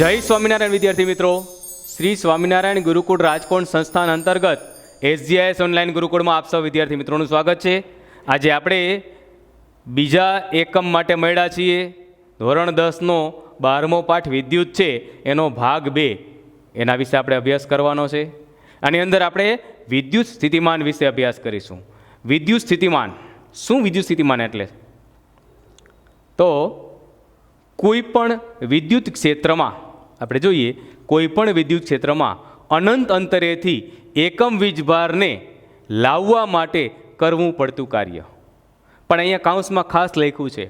જય સ્વામિનારાયણ વિદ્યાર્થી મિત્રો, શ્રી સ્વામિનારાયણ ગુરુકુળ રાજકોટ સંસ્થાન અંતર્ગત SGIS ઓનલાઈન ગુરુકુળમાં આપ સૌ વિદ્યાર્થી મિત્રોનું સ્વાગત છે। આજે આપણે બીજા એકમ માટે મળ્યા છીએ। ધોરણ 10નો 12મો પાઠ વિદ્યુત છે, એનો ભાગ 2 એના વિશે આપણે અભ્યાસ કરવાનો છે। આની અંદર આપણે વિદ્યુત સ્થિતિમાન વિશે અભ્યાસ કરીશું। વિદ્યુત સ્થિતિમાન શું? વિદ્યુત સ્થિતિમાન એટલે તો કોઈ પણ વિદ્યુત ક્ષેત્રમાં આપણે જોઈએ, કોઈ પણ વિદ્યુત ક્ષેત્રમાં અનંત અંતરેથી એકમ વીજભારને લાવવા માટે કરવું પડતું કાર્ય। પણ અહીંયા કાઉન્સમાં ખાસ લખ્યું છે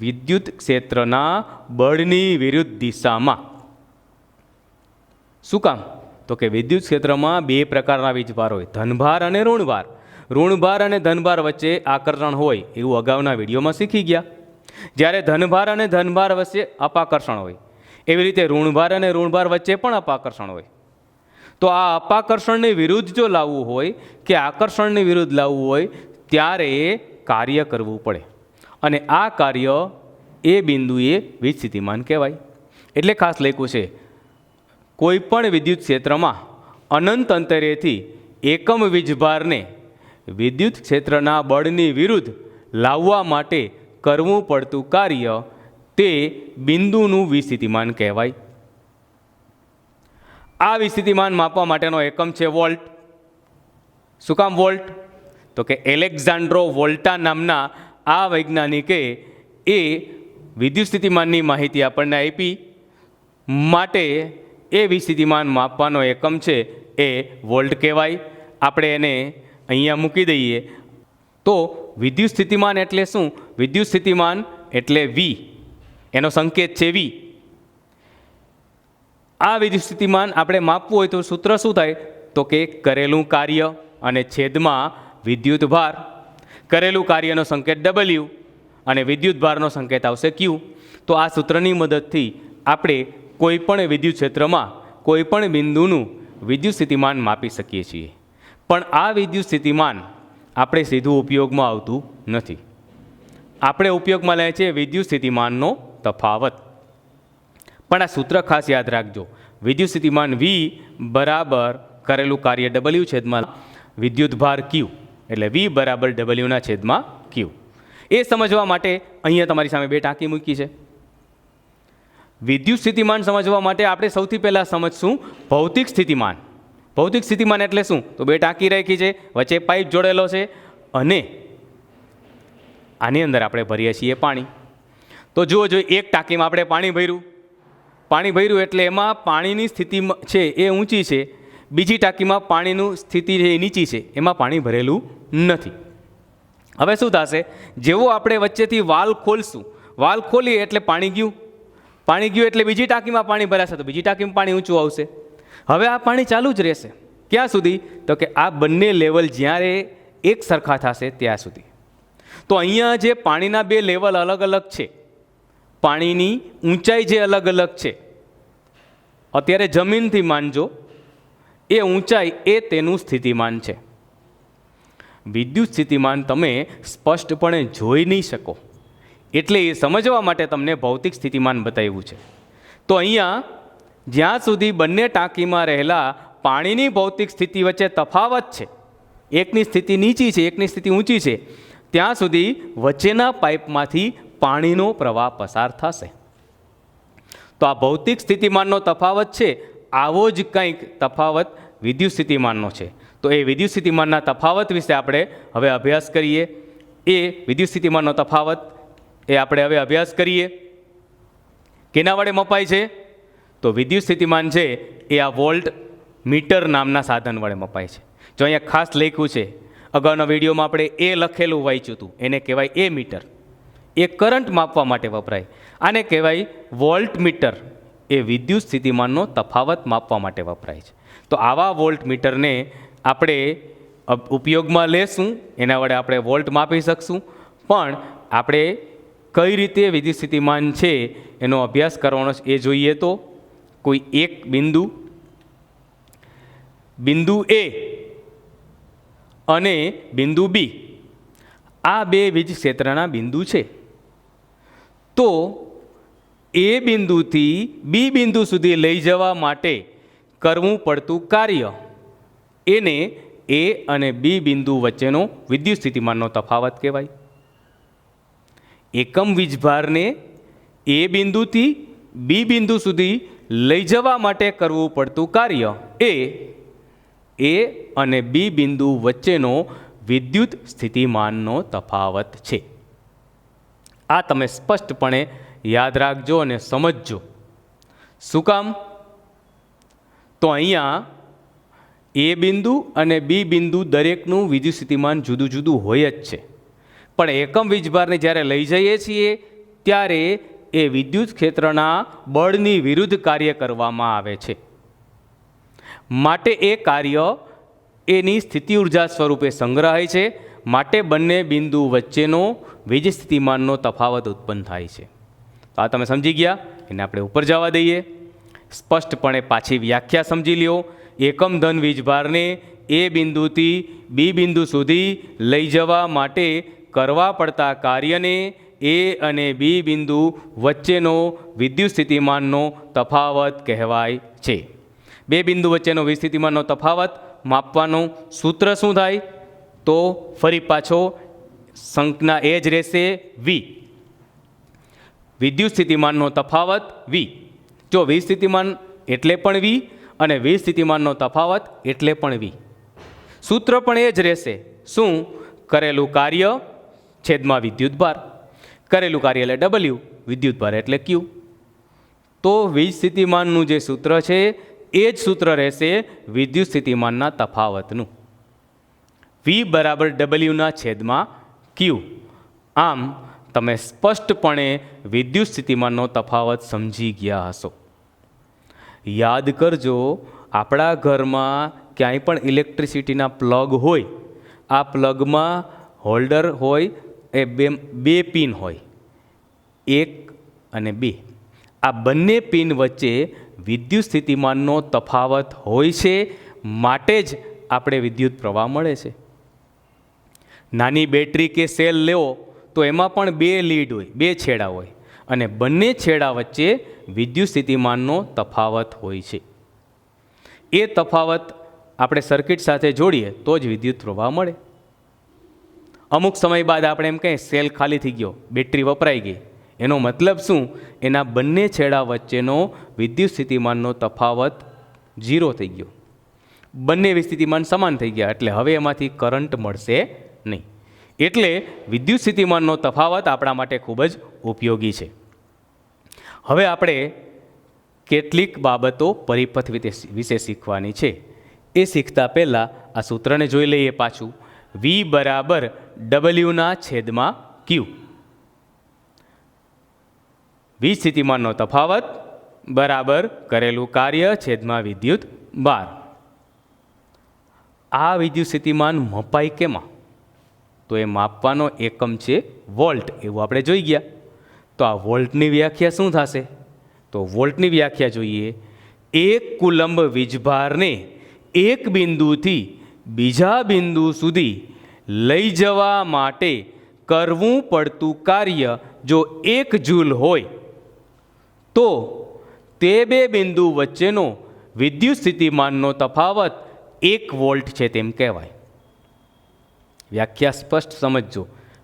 વિદ્યુત ક્ષેત્રના બળની વિરુદ્ધ દિશામાં। શું કામ? તો કે વિદ્યુત ક્ષેત્રમાં 2 પ્રકારના વીજભાર હોય, ધનભાર અને ઋણભાર। ઋણભાર અને ધનભાર વચ્ચે આકર્ષણ હોય એવું અગાઉના વિડીયોમાં શીખી ગયા। જ્યારે ધનભાર અને ધનભાર વચ્ચે અપાકર્ષણ હોય, એવી રીતે ઋણભાર અને ઋણભાર વચ્ચે પણ અપાકર્ષણ હોય। તો આ અપાકર્ષણની વિરુદ્ધ જો લાવવું હોય કે આકર્ષણની વિરુદ્ધ લાવવું હોય ત્યારે કાર્ય કરવું પડે, અને આ કાર્ય એ બિંદુએ વીજ સ્થિતિમાન કહેવાય। એટલે ખાસ લખ્યું છે કોઈ પણ વિદ્યુત ક્ષેત્રમાં અનંત અંતરેથી એકમ વીજભારને વિદ્યુત ક્ષેત્રના બળની વિરુદ્ધ લાવવા માટે કરવું પડતું કાર્ય તે બિંદુનું વીજ સ્થિતિમાન કહેવાય। આ વીજ સ્થિતિમાન માપવા માટેનો એકમ છે વોલ્ટ। શું કામ વોલ્ટ? તો કે એલેક્ઝાન્ડ્રો વોલ્ટા નામના આ વૈજ્ઞાનિકે એ વિદ્યુત સ્થિતિમાનની માહિતી આપણને આપી, માટે એ વીજ સ્થિતિમાન માપવાનો એકમ છે એ વોલ્ટ કહેવાય। આપણે એને અહીંયા મૂકી દઈએ તો વિદ્યુત સ્થિતિમાન એટલે શું? વિદ્યુત સ્થિતિમાન એટલે V, એનો સંકેત છે V। આ વિદ્યુત સ્થિતિમાન આપણે માપવું હોય તો સૂત્ર શું થાય? તો કે કરેલું કાર્ય અને છેદમાં વિદ્યુત ભાર। કરેલું કાર્યનો સંકેત W અને વિદ્યુત ભારનો સંકેત આવશે Q। તો આ સૂત્રની મદદથી આપણે કોઈ પણ વિદ્યુત ક્ષેત્રમાં કોઈ પણ બિંદુનું વિદ્યુત સ્થિતિમાન માપી શકીએ છીએ। પણ આ વિદ્યુત સ્થિતિમાન આપણે સીધું ઉપયોગમાં આવતું નથી। આપણે ઉપયોગમાં લઈએ છીએ વિદ્યુત સ્થિતિમાનનો તફાવત। પણ આ સૂત્ર ખાસ યાદ રાખજો, વિદ્યુત સ્થિતિમાન V બરાબર કરેલું કાર્ય W છેદમાં વિદ્યુત ભાર Q, એટલે V બરાબર W ના છેદમાં Q। એ સમજવા માટે અહીંયા તમારી સામે 2 ટાંકી મૂકી છે। વિદ્યુત સ્થિતિમાન સમજવા માટે આપણે સૌથી પહેલાં સમજશું ભૌતિક સ્થિતિમાન। ભૌતિક સ્થિતિમાન એટલે શું? તો 2 ટાંકી રાખી છે, વચ્ચે પાઇપ જોડેલો છે, અને આની અંદર આપણે ભરીએ છીએ પાણી। તો જુઓ, એક ટાંકીમાં આપણે પાણી ભર્યું એટલે એમાં પાણીની સ્થિતિ છે એ ઊંચી છે, બીજી ટાંકીમાં પાણીનું સ્થિતિ છે એ નીચી છે, એમાં પાણી ભરેલું નથી। હવે શું થશે? જેવો આપણે વચ્ચેથી વાલ્વ ખોલશું, વાલ્વ ખોલીએ એટલે પાણી ગયું એટલે બીજી ટાંકીમાં પાણી ભરાશે, તો બીજી ટાંકીમાં પાણી ઊંચું આવશે। હવે આ પાણી ચાલુ જ રહેશે ક્યાં સુધી? તો કે આ બંને લેવલ જ્યારે એક સરખા થશે ત્યાં સુધી। તો અહીંયા જે પાણીના 2 લેવલ અલગ અલગ છે, પાણીની ઊંચાઈ જે અલગ અલગ છે, અત્યારે જમીનથી માનજો એ ઊંચાઈ એ તેનું સ્થિતિમાન છે। વિદ્યુત સ્થિતિમાન તમે સ્પષ્ટપણે જોઈ નહીં શકો, એટલે એ સમજવા માટે તમને ભૌતિક સ્થિતિમાન બતાવ્યું છે। તો અહીંયા જ્યાં સુધી બંને ટાંકીમાં રહેલા પાણીની ભૌતિક સ્થિતિ વચ્ચે તફાવત છે, એકની સ્થિતિ નીચી છે એકની સ્થિતિ ઊંચી છે, ત્યાં સુધી વચ્ચેના પાઇપમાંથી પાણીનો પ્રવાહ પસાર થશે। તો આ ભૌતિક સ્થિતિમાનનો તફાવત છે, આવો જ કંઈક તફાવત વિદ્યુત સ્થિતિમાનનો છે। તો એ વિદ્યુત સ્થિતિમાનના તફાવત વિશે આપણે હવે અભ્યાસ કરીએ। એ વિદ્યુત સ્થિતિમાનનો તફાવત એ આપણે હવે અભ્યાસ કરીએ। કેના વડે મપાય છે? તો વિદ્યુત સ્થિતિમાન છે એ આ વોલ્ટ મીટર નામના સાધન વડે મપાય છે। જો અહીંયા ખાસ લખ્યું છે, અગાઉના વિડીયોમાં આપણે એ લખેલું વાંચ્યું હતું, એને કહેવાય એ મીટર। એ કરંટ માપવા માટે વપરાય, આને કહેવાય વોલ્ટ મીટર। એ વિદ્યુત સ્થિતિમાનનો તફાવત માપવા માટે વપરાય છે। તો આવા વોલ્ટ મીટરને આપણે ઉપયોગમાં લેશું, એના વડે આપણે વોલ્ટ માપી શકશું। પણ આપણે કઈ રીતે વિદ્યુત સ્થિતિમાન છે એનો અભ્યાસ કરવાનો છે એ જોઈએ તો કોઈ એક બિંદુ A અને બિંદુ B, આ 2 વીજ ક્ષેત્રના બિંદુ છે। તો એ બિંદુથી બી બિંદુ સુધી લઈ જવા માટે કરવું પડતું કાર્ય એને એ અને બી બિંદુ વચ્ચેનો વિદ્યુત સ્થિતિમાનનો તફાવત કહેવાય. એકમ વીજભારને એ બિંદુથી બી બિંદુ સુધી લઈ જવા માટે કરવું પડતું કાર્ય એ અને બી બિંદુ વચ્ચેનો વિદ્યુત સ્થિતિમાનનો તફાવત છે. આ તમે સ્પષ્ટપણે યાદ રાખજો અને સમજજો. શું કામ? તો અહીંયા એ બિંદુ અને બી બિંદુ દરેકનું વિદ્યુત સ્થિતિમાન જુદું જુદું હોય જ છે, પણ એકમ વીજભારને જ્યારે લઈ જઈએ છીએ ત્યારે એ વિદ્યુત ક્ષેત્રના બળની વિરુદ્ધ કાર્ય કરવામાં આવે છે. માટે એ કાર્ય એની સ્થિતિ ઉર્જા સ્વરૂપે સંગ્રહાય છે. માટે બંને બિંદુ વચ્ચેનો વીજ સ્થિતિમાનનો તફાવત ઉત્પન્ન થાય છે. તો આ તમે સમજી ગયા. એને આપણે ઉપર જવા દઈએ. સ્પષ્ટપણે પાછી વ્યાખ્યા સમજી લ્યો. એકમ ધન વીજભારને એ બિંદુથી બી બિંદુ સુધી લઈ જવા માટે કરવા પડતા કાર્યને એ અને બી બિંદુ વચ્ચેનો વિદ્યુત સ્થિતિમાનનો તફાવત કહેવાય છે. બે બિંદુ વચ્ચેનો વિદ્યુત સ્થિતિમાનનો તફાવત માપવાનું સૂત્ર શું થાય? તો ફરી પાછો સંજ્ઞા એ જ રહેશે, વી. વિદ્યુત સ્થિતિમાનનો તફાવત વી. જો વીજ સ્થિતિમાન એટલે પણ વી અને વીજ સ્થિતિમાનનો તફાવત એટલે પણ વી. સૂત્ર પણ એ જ રહેશે. શું? કરેલું કાર્ય છેદમાં વિદ્યુત ભાર. કરેલું કાર્ય એટલે ડબલ્યુ, વિદ્યુત ભાર એટલે ક્યુ. તો વીજ સ્થિતિમાનનું જે સૂત્ર છે એ જ સૂત્ર રહેશે વિદ્યુત સ્થિતિમાનના તફાવતનું. વી બરાબર ડબલ્યુના છેદમાં ક્યુ. આમ તમે સ્પષ્ટપણે વિદ્યુત સ્થિતિમાનનો તફાવત સમજી ગયા હશો. યાદ કરજો, આપણા ઘરમાં ક્યાંય પણ ઇલેક્ટ્રિસિટીના પ્લગ હોય, આ પ્લગમાં હોલ્ડર હોય, એ બે પિન હોય, 1 અને 2. આ બંને પિન વચ્ચે વિદ્યુત સ્થિતિમાનનો તફાવત હોય છે, માટે જ આપણે વિદ્યુત પ્રવાહ મળે છે. નાની બેટરી કે સેલ લેવો તો એમાં પણ 2 લીડ હોય, 2 છેડા હોય, અને બંને છેડા વચ્ચે વિદ્યુત સ્થિતિમાનનો તફાવત હોય છે. એ તફાવત આપણે સર્કિટ સાથે જોડીએ તો જ વિદ્યુત પ્રવાહ મળે. અમુક સમય બાદ આપણે એમ કહીએ સેલ ખાલી થઈ ગયો, બેટરી વપરાઈ ગઈ. એનો મતલબ શું? એના બંને છેડા વચ્ચેનો વિદ્યુત સ્થિતિમાનનો તફાવત 0 થઈ ગયો. બંને સ્થિતિમાન સમાન થઈ ગયા, એટલે હવે એમાંથી કરંટ મળશે નહીં. એટલે વિદ્યુત સ્થિતિમાનનો તફાવત આપણા માટે ખૂબ જ ઉપયોગી છે. હવે આપણે કેટલીક બાબતો પરિપથ વિશે શીખવાની છે. એ શીખતા પહેલાં આ સૂત્રને જોઈ લઈએ પાછું. વી બરાબર ડબલ્યુના છેદમાં ક્યુ. વીજ સ્થિતિમાનનો તફાવત બરાબર કરેલું કાર્ય છેદમાં વિદ્યુત ભાર. આ વિદ્યુત સ્થિતિમાન મપાય કેમાં? તો એ માપવાનો એકમ છે વોલ્ટ, એવું આપણે જોઈ ગયા. તો આ વોલ્ટની વ્યાખ્યા શું થશે? તો વોલ્ટની વ્યાખ્યા જોઈએ. 1 કુલંબ વીજભારને એક બિંદુથી બીજા બિંદુ સુધી લઈ જવા માટે કરવું પડતું કાર્ય જો 1 જૂલ હોય તો તે બે બિંદુ વચ્ચેનો વિદ્યુત સ્થિતિમાનનો તફાવત 1 વોલ્ટ છે તેમ કહેવાય. વ્યાખ્યા સ્પષ્ટ સમજજો.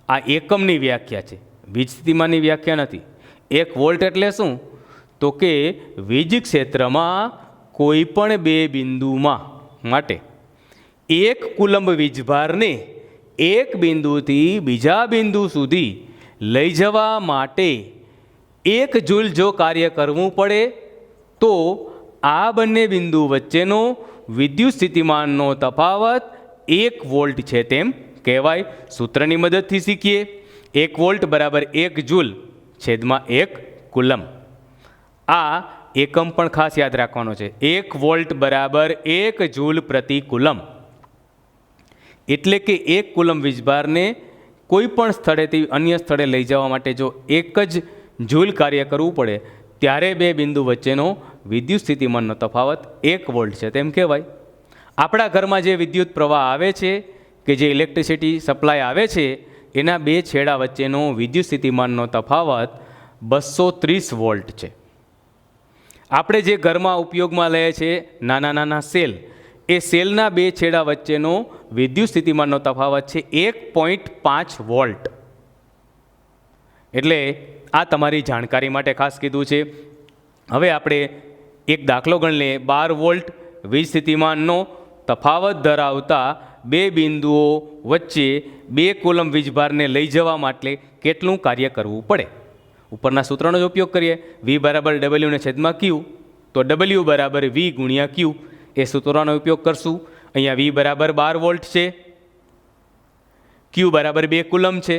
આ એકમની વ્યાખ્યા છે, વીજ સ્થિતિમાનની વ્યાખ્યા નથી. 1 વોલ્ટ એટલે શું? તો કે વીજ ક્ષેત્રમાં કોઈ પણ બે બિંદુમાં માટે 1 કુલંબ વીજભારને એક બિંદુથી બીજા બિંદુ સુધી લઈ જવા માટે 1 જૂલ જો કાર્ય કરવું પડે તો આ બંને બિંદુ વચ્ચેનો વિદ્યુત સ્થિતિમાનનો તફાવત 1 વોલ્ટ છે તેમ કહેવાય. સૂત્રની મદદથી શીખીએ. 1 વોલ્ટ બરાબર 1 જૂલ છેદમાં 1 કુલંબ. આ એકમ પણ ખાસ યાદ રાખવાનો છે. 1 વોલ્ટ બરાબર 1 જૂલ પ્રતિ કુલંબ. એટલે કે 1 કુલંબ વીજભારને કોઈ પણ સ્થળેથી અન્ય સ્થળે લઈ જવા માટે જો 1 જ જૂલ કાર્ય કરવું પડે ત્યારે બે બિંદુ વચ્ચેનો વિદ્યુત સ્થિતિમાનનો તફાવત 1 વોલ્ટ છે તેમ કહેવાય. આપણા ઘરમાં જે વિદ્યુત પ્રવાહ આવે છે કે જે ઇલેક્ટ્રિસિટી સપ્લાય આવે છે એના બે છેડા વચ્ચેનો વિદ્યુત સ્થિતિમાનનો તફાવત 230 વોલ્ટ છે. આપણે જે ઘરમાં ઉપયોગમાં લઈએ છીએ નાના નાના સેલ, એ સેલના બે છેડા વચ્ચેનો વિદ્યુત સ્થિતિમાનનો તફાવત છે 1.5 વોલ્ટ. એટલે આ તમારી જાણકારી માટે ખાસ કીધું છે. હવે આપણે એક દાખલો ગણી લઈએ. 12 વોલ્ટ વીજ સ્થિતિમાનનો તફાવત ધરાવતા બે બિંદુઓ વચ્ચે 2 કુલમ વીજભારને લઈ જવા માટે કેટલું કાર્ય કરવું પડે? ઉપરના સૂત્રનો જ ઉપયોગ કરીએ. V બરાબર W ને છેદમાં Q, તો W બરાબર V ગુણ્યા Q, એ સૂત્રનો ઉપયોગ કરશું. અહીંયા V બરાબર 12 વોલ્ટ છે, Q બરાબર 2 કુલમ છે.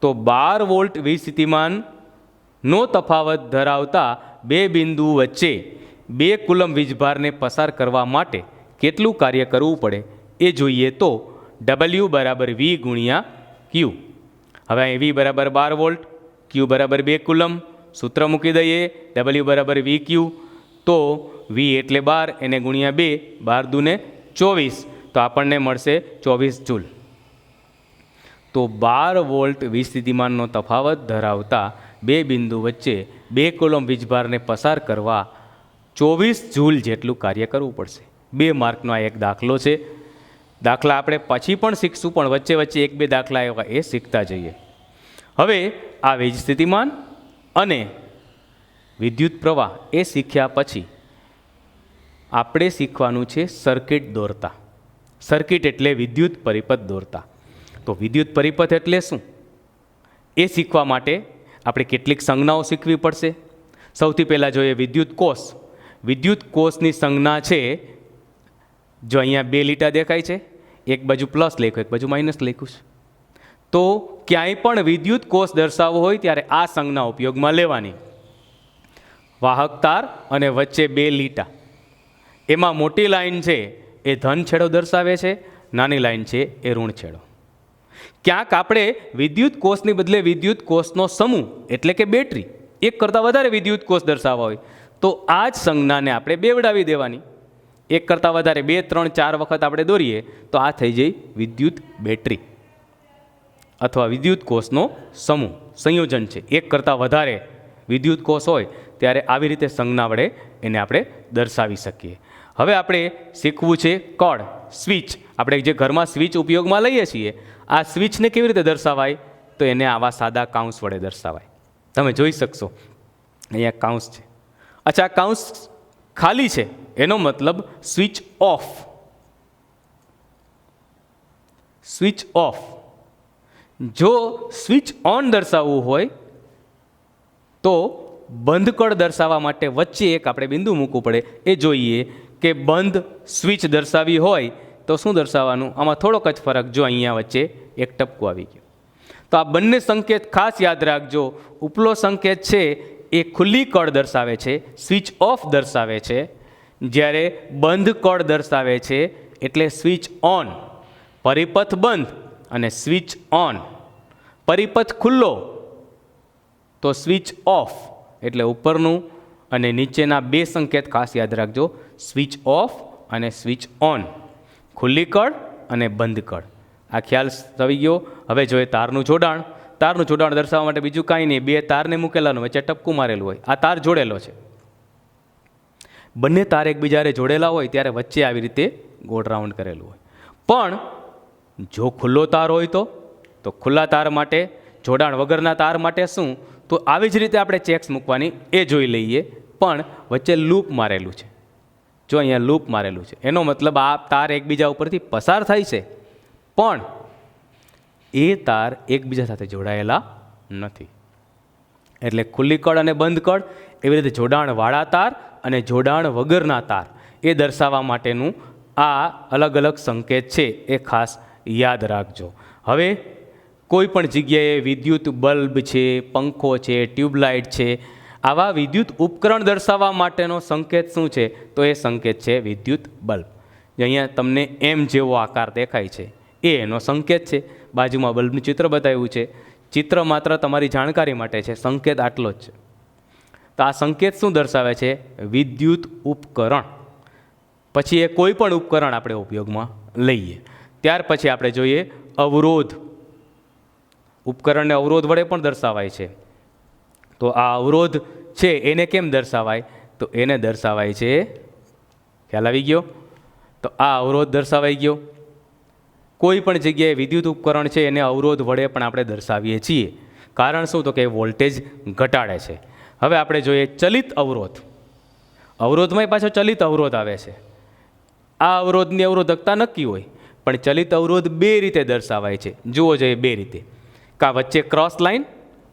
તો 12 વોલ્ટ વીજ સ્થિતિમાનનો તફાવત ધરાવતા બે બિંદુ વચ્ચે 2 કુલમ વીજભારને પસાર કરવા માટે કેટલું કાર્ય કરવું પડે એ જોઈએ. તો W બરાબર V ગુણ્યા Q. હવે અહીં V બરાબર 12 વોલ્ટ, Q બરાબર 2 કુલમ, સૂત્ર મૂકી દઈએ. W બરાબર VQ, તો V એટલે 12, એને ગુણ્યા 2, 12 દૂને 24, તો આપણને મળશે 24 જૂલ. તો 12 વોલ્ટ વીજ સ્થિતિમાનનો તફાવત ધરાવતા બે બિંદુ વચ્ચે 2 કુલમ વીજભારને પસાર કરવા 24 જૂલ જેટલું કાર્ય કરવું પડશે. 2 માર્કનો આ એક દાખલો છે. દાખલા આપણે પછી પણ શીખશું, પણ વચ્ચે વચ્ચે 1-2 દાખલા એવા એ શીખતા જઈએ. હવે આ વીજ સ્થિતિમાન અને વિદ્યુત પ્રવાહ એ શીખ્યા પછી આપણે શીખવાનું છે સર્કિટ દોરતા. સર્કિટ એટલે વિદ્યુત પરિપથ દોરતા. તો વિદ્યુત પરિપથ એટલે શું એ શીખવા માટે આપણે કેટલીક સંજ્ઞાઓ શીખવી પડશે. સૌથી પહેલાં જોઈએ વિદ્યુત કોષ. વિદ્યુત કોષની સંજ્ઞા છે, જો અહીંયા 2 લીટા દેખાય છે, એક બાજુ પ્લસ લખ્યું, એક બાજુ માઇનસ લખ્યું છે. તો ક્યાંય પણ વિદ્યુત કોષ દર્શાવવો હોય ત્યારે આ સંજ્ઞા ઉપયોગમાં લેવાની. વાહક તાર અને વચ્ચે 2 લીટા, એમાં મોટી લાઈન છે એ ધન છેડો દર્શાવે છે, નાની લાઈન છે એ ઋણ છેડો. ક્યાંક આપણે વિદ્યુત કોષની બદલે વિદ્યુત કોષનો સમૂહ એટલે કે બેટરી, એક કરતાં વધારે વિદ્યુત કોષ દર્શાવવા હોય તો આ જ સંજ્ઞાને આપણે બેવડાવી દેવાની. એક કરતાં વધારે 2, 3, 4 વખત આપણે દોરીએ તો આ થઈ જાય વિદ્યુત બેટરી અથવા વિદ્યુત કોષનો સમૂહ. સંયોજન છે, એક કરતાં વધારે વિદ્યુત કોષ હોય ત્યારે આવી રીતે સંજ્ઞા વડે એને આપણે દર્શાવી શકીએ. હવે આપણે શીખવું છે કળ, સ્વિચ. આપણે જે ઘરમાં સ્વિચ ઉપયોગમાં લઈએ છીએ, આ સ્વિચને કેવી રીતે દર્શાવાય? તો એને આવા સાદા કાઉન્સ વડે દર્શાવાય. તમે જોઈ શકશો અહીંયા કાઉન્સ છે. અચ્છા, કાઉન્સ ખાલી છે એનો મતલબ સ્વિચ ઓફ. Switch off. જો સ્વિચ ઓન દર્શાવવું હોય તો બંધ કળ દર્શાવવા માટે વચ્ચે એક આપણે બિંદુ મૂકવું પડે. એ જોઈએ કે બંધ સ્વિચ દર્શાવી હોય તો શું દર્શાવવાનું? આમાં થોડોક જ ફરક, જો અહીંયા વચ્ચે એક ટપકું આવી ગયું. તો આ બંને સંકેત ખાસ યાદ રાખજો. ઉપલો સંકેત છે એ ખુલ્લી કળ દર્શાવે છે, સ્વિચ ઓફ દર્શાવે છે, જ્યારે બંધ કળ દર્શાવે છે એટલે સ્વિચ ઓન. પરિપથ બંધ અને સ્વિચ ઓન. પરિપથ ખુલ્લો તો સ્વિચ ઓફ. એટલે ઉપરનું અને નીચેના 2 સંકેત ખાસ યાદ રાખજો, સ્વિચ ઓફ અને સ્વિચ ઓન. ખુલ્લી કળ અને બંધ કળ. આ ખ્યાલ થઈ ગયો. હવે જોઈએ તારનું જોડાણ. તારનું જોડાણ દર્શાવવા માટે બીજું કાંઈ નહીં, 2 તારને મૂકેલાનું વચ્ચે ટપકું મારેલું હોય. આ તાર જોડેલો છે. બંને તાર એકબીજાને જોડેલા હોય ત્યારે વચ્ચે આવી રીતે ગોળ રાઉન્ડ કરેલું હોય. પણ જો ખુલ્લો તાર હોય તો ખુલ્લા તાર માટે, જોડાણ વગરના તાર માટે શું? તો આવી જ રીતે આપણે ચેક્સ મૂકવાની, એ જોઈ લઈએ. પણ વચ્ચે લૂપ મારેલું છે. જો અહીંયા લૂપ મારેલું છે એનો મતલબ આ તાર એકબીજા ઉપરથી પસાર થાય છે, પણ એ તાર એકબીજા સાથે જોડાયેલા નથી. એટલે ખુલ્લી કળ અને બંધ કળ, એવી રીતે જોડાણવાળા તાર અને જોડાણ વગરના તાર, એ દર્શાવવા માટેનું આ અલગ અલગ સંકેત છે એ ખાસ યાદ રાખજો. હવે કોઈ પણ જગ્યાએ વિદ્યુત બલ્બ છે, પંખો છે, ટ્યુબલાઇટ છે, આવા વિદ્યુત ઉપકરણ દર્શાવવા માટેનો સંકેત શું છે? તો એ સંકેત છે વિદ્યુત બલ્બ. અહીંયા તમને એમ જેવો આકાર દેખાય છે એ એનો સંકેત છે. બાજુમાં બલ્બનું ચિત્ર બતાવ્યું છે. ચિત્ર માત્ર તમારી જાણકારી માટે છે, સંકેત આટલો જ છે. તો આ સંકેત શું દર્શાવે છે? વિદ્યુત ઉપકરણ. પછી એ કોઈ પણ ઉપકરણ આપણે ઉપયોગમાં લઈએ. ત્યાર પછી આપણે જોઈએ અવરોધ. ઉપકરણને અવરોધ વડે પણ દર્શાવાય છે. તો આ અવરોધ છે એને કેમ દર્શાવાય? તો એને દર્શાવાય છે, ખ્યાલ આવી ગયો? તો આ અવરોધ દર્શાવાઈ ગયો. કોઈ પણ જગ્યાએ વિદ્યુત ઉપકરણ છે એને અવરોધ વડે પણ આપણે દર્શાવીએ છીએ. કારણ શું? તો કે વોલ્ટેજ ઘટાડે છે. હવે આપણે જોઈએ ચલિત અવરોધ. અવરોધમાંય પાછો ચલિત અવરોધ આવે છે. આ અવરોધની અવરોધકતા નક્કી હોય, પણ ચલિત અવરોધ બે રીતે દર્શાવાય છે. જુઓ જોઈએ બે રીતે. કાં વચ્ચે ક્રોસ લાઈન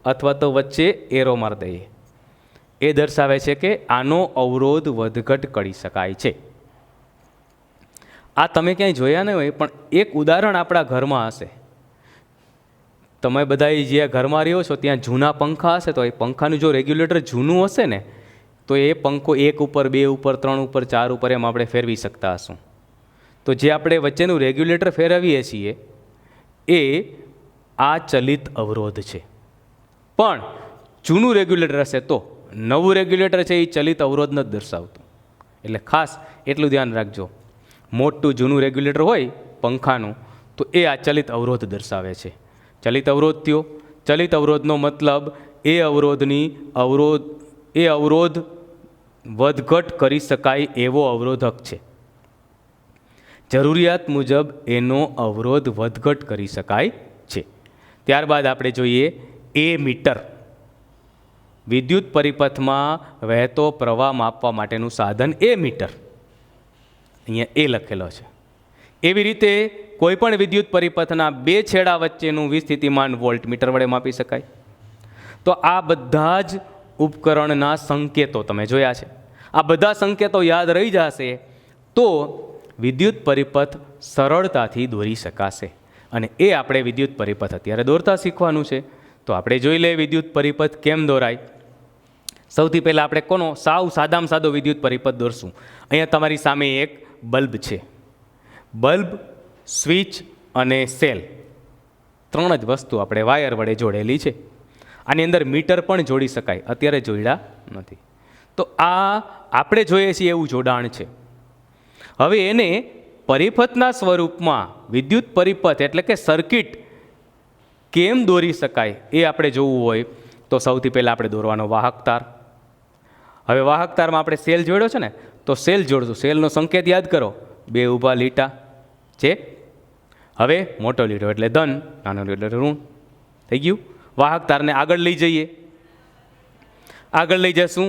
અથવા તો વચ્ચે એરો મારી દઈએ. એ દર્શાવે છે કે આનો અવરોધ વધઘટ કરી શકાય છે. આ તમે ક્યાંય જોયા નહીં હોય, પણ એક ઉદાહરણ આપણા ઘરમાં હશે. તમે બધા જ્યાં ઘરમાં રહ્યો છો ત્યાં જૂના પંખા હશે, તો એ પંખાનું જો રેગ્યુલેટર જૂનું હશે ને, તો એ પંખો 1 ઉપર 2 ઉપર 3 ઉપર 4 ઉપર એમ આપણે ફેરવી શકતા હશું. તો જે આપણે વચ્ચેનું રેગ્યુલેટર ફેરવીએ છીએ એ આ ચલિત અવરોધ છે. પણ જૂનું રેગ્યુલેટર હશે તો નવું રેગ્યુલેટર છે એ ચલિત અવરોધ નથી દર્શાવતું. એટલે ખાસ એટલું ધ્યાન રાખજો. મોટું જૂનું રેગ્યુલેટર હોય પંખાનું તો એ આ ચલિત અવરોધ દર્શાવે છે. ચલિત અવરોધ થયો. ચલિત અવરોધનો મતલબ એ અવરોધ વધઘટ કરી શકાય એવો અવરોધક છે. જરૂરિયાત મુજબ એનો અવરોધ વધઘટ કરી શકાય છે. ત્યારબાદ આપણે જોઈએ એ મીટર. વિદ્યુત પરિપથમાં વહેતો પ્રવાહ માપવા માટેનું સાધન એ મીટર. અહીંયા એ લખેલો છે. એવી રીતે કોઈ પણ વિદ્યુત પરિપથના બે છેડા વચ્ચેનું વિસ્થિતિમાન વોલ્ટમીટર વડે માપી શકાય. તો આ બધા જ ઉપકરણના સંકેતો તમે જોયા છે. આ બધા સંકેતો યાદ રહી જશે તો વિદ્યુત પરિપથ સરળતાથી દોરી શકાશે. અને એ આપણે વિદ્યુત પરિપથ અત્યારે દોરતા શીખવાનું છે. તો આપણે જોઈ લઈએ વિદ્યુત પરિપથ કેમ દોરાય. સૌથી પહેલાં આપણે કોનો સાદામાં સાદો વિદ્યુત પરિપથ દોરશું. અહીંયા તમારી સામે એક બલ્બ છે. બલ્બ, સ્વિચ અને સેલ, 3 જ વસ્તુ આપણે વાયર વડે જોડેલી છે. આની અંદર મીટર પણ જોડી શકાય, અત્યારે જોડ્યા નથી. તો આ આપણે જોઈએ છીએ એવું જોડાણ છે. હવે એને પરિપથના સ્વરૂપમાં વિદ્યુત પરિપથ એટલે કે સર્કિટ કેમ દોરી શકાય એ આપણે જોવું હોય તો સૌથી પહેલાં આપણે દોરવાનો વાહક તાર. હવે વાહક તારમાં આપણે સેલ જોડ્યો છે ને, તો સેલ જોડશું. સેલનો સંકેત યાદ કરો, 2 ઊભા લીટા છે. હવે મોટો લીટો એટલે ધન, નાનો લીટો એટલે ઋણ. થઈ ગયું. વાહક તારને આગળ લઈ જઈએ. આગળ લઈ જશું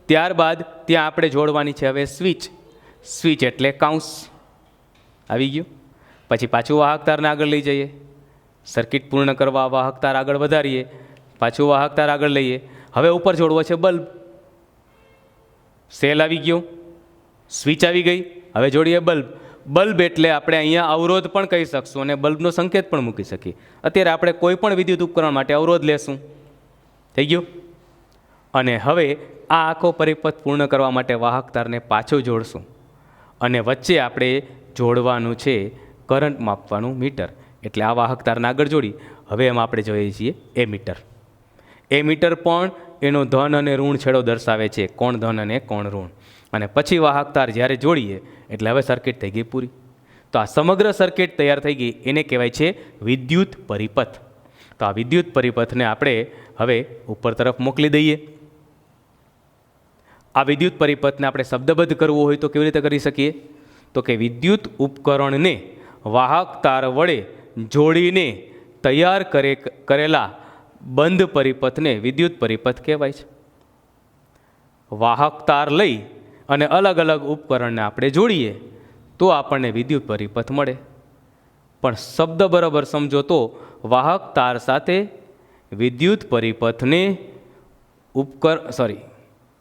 ત્યારબાદ ત્યાં આપણે જોડવાની છે હવે સ્વિચ. સ્વિચ એટલે કાઉન્સ. આવી ગયું. પછી પાછું વાહક તારને આગળ લઈ જઈએ. સર્કિટ પૂર્ણ કરવા વાહક તાર આગળ વધારીએ. પાછું વાહક તાર આગળ લઈએ. હવે ઉપર જોડવો છે બલ્બ. સેલ આવી ગયો, સ્વિચ આવી ગઈ. હવે જોડીએ બલ્બ. બલ્બ એટલે આપણે અહીંયા અવરોધ પણ કહી શકશું અને બલ્બનો સંકેત પણ મૂકી શકીએ. અત્યારે આપણે કોઈ પણ વિદ્યુત ઉપકરણ માટે અવરોધ લેશું. થઈ ગયું. અને હવે આ આખો પરિપથ પૂર્ણ કરવા માટે વાહક તારને પાછો જોડશું અને વચ્ચે આપણે જોડવાનું છે કરંટ માપવાનું મીટર. એટલે આ વાહક તારને આગળ જોડી હવે એમાં આપણે જોઈએ છીએ એ મીટર. એ મીટર પણ એનો ધન અને ઋણ છેડો દર્શાવે છે, કોણ ધન અને કોણ ઋણ. અને પછી વાહક તાર જ્યારે જોડીએ એટલે હવે સર્કિટ થઈ ગઈ પૂરી. તો આ સમગ્ર સર્કિટ તૈયાર થઈ ગઈ. એને કહેવાય છે વિદ્યુત પરિપથ. તો આ વિદ્યુત પરિપથને આપણે હવે ઉપર તરફ મોકલી દઈએ. આ વિદ્યુત પરિપથને આપણે શબ્દબદ્ધ કરવું હોય તો કેવી રીતે કરી શકીએ? તો કે વિદ્યુત ઉપકરણને વાહક તાર વડે જોડીને તૈયાર કરેલા બંધ પરિપથને વિદ્યુત પરિપથ કહેવાય છે. વાહક તાર લઈ અને અલગ અલગ ઉપકરણને આપણે જોડીએ તો આપણને વિદ્યુત પરિપથ મળે. પણ શબ્દ બરાબર સમજો તો વાહક તાર સાથે વિદ્યુત પરિપથને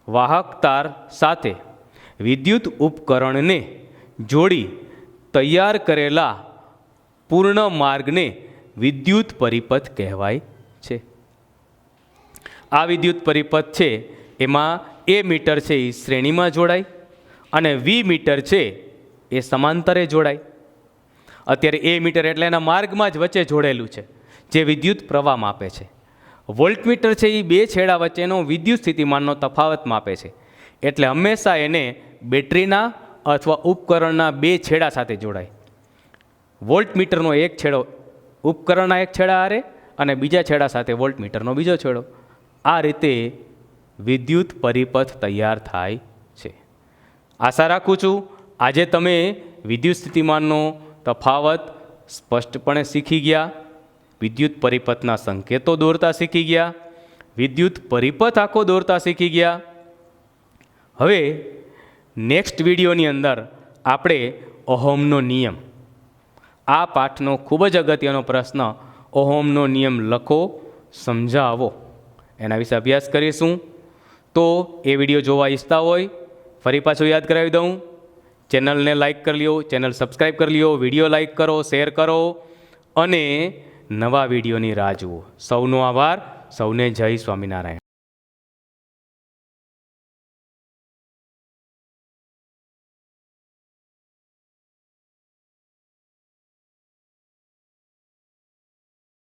વાહક તાર સાથે વિદ્યુત ઉપકરણને જોડી તૈયાર કરેલા પૂર્ણ માર્ગને વિદ્યુત પરિપથ કહેવાય છે. આ વિદ્યુત પરિપથ છે એમાં એ મીટર છે એ શ્રેણીમાં જોડાય અને વી મીટર છે એ સમાંતરે જોડાય. અત્યારે એ મીટર એટલે એના માર્ગમાં જ વચ્ચે જોડેલું છે જે વિદ્યુત પ્રવાહ માપે છે. વોલ્ટમીટર છે એ બે છેડા વચ્ચેનો વિદ્યુત સ્થિતિમાનનો તફાવત માપે છે. એટલે હંમેશા એને બેટરીના અથવા ઉપકરણના બે છેડા સાથે જોડાય. વોલ્ટમીટરનો એક છેડો ઉપકરણના એક છેડા હારે અને બીજા છેડા સાથે વોલ્ટમીટરનો બીજો છેડો. આ રીતે વિદ્યુત પરિપથ તૈયાર થાય છે. આશા રાખું છું આજે તમે વિદ્યુત સ્થિતિમાનનો તફાવત સ્પષ્ટપણે શીખી ગયા, વિદ્યુત પરિપથના સંકેતો દોરતા શીખી ગયા, વિદ્યુત પરિપથ આખો દોરતા શીખી ગયા. હવે નેક્સ્ટ વિડીયોની અંદર આપણે ઓહમનો નિયમ, આ પાઠનો ખૂબ જ અગત્યનો પ્રશ્ન, ઓહમનો નિયમ લખો, સમજાવો, એના વિશે અભ્યાસ કરીશું. તો એ વિડીયો જોવા ઈચ્છતા હોય ફરી પાછું યાદ કરાવી દઉં, ચેનલને લાઇક કરી લ્યો, ચેનલ સબસ્ક્રાઈબ કરી લ્યો, વિડીયો લાઇક કરો, શેર કરો અને નવા વિડીયોની રાહ જુઓ. સૌનો આભાર, સૌને જય સ્વામિનારાયણ.